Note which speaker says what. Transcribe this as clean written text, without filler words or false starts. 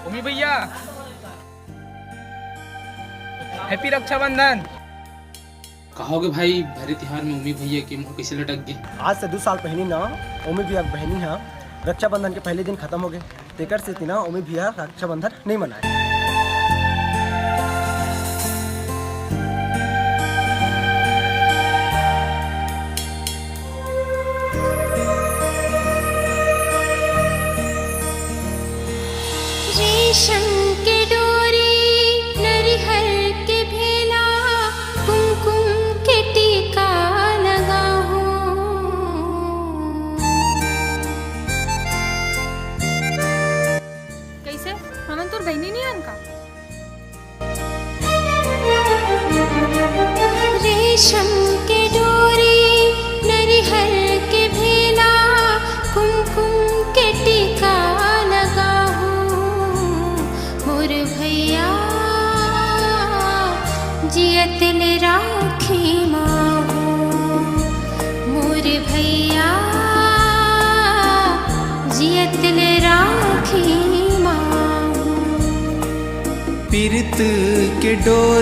Speaker 1: उमी भैया हैप्पी रक्षाबंधन।
Speaker 2: कहोगे भाई भरे त्योहार में उम्मी भैया के मुंह कैसे लटक गए।
Speaker 3: आज से 2 साल पहले ना ओमी भैया बहनी हाँ रक्षाबंधन के पहले दिन खत्म हो गए। तेकर से ना ओमी भैया रक्षाबंधन नहीं मनाए।
Speaker 4: रेशम के डोरी नरिहर के भेला कुमकुम के टीका लगा हो।
Speaker 5: कैसे हमन तोर बहनी नहीं हन का।
Speaker 4: रेशम के डोरी नरिहर के भेला कुमकुम के टीका लगा हो। मोर भैया जियत ले राखी माँ हो। मोर भैया जियत ले राखी माँ हो।
Speaker 6: पीरत के डोर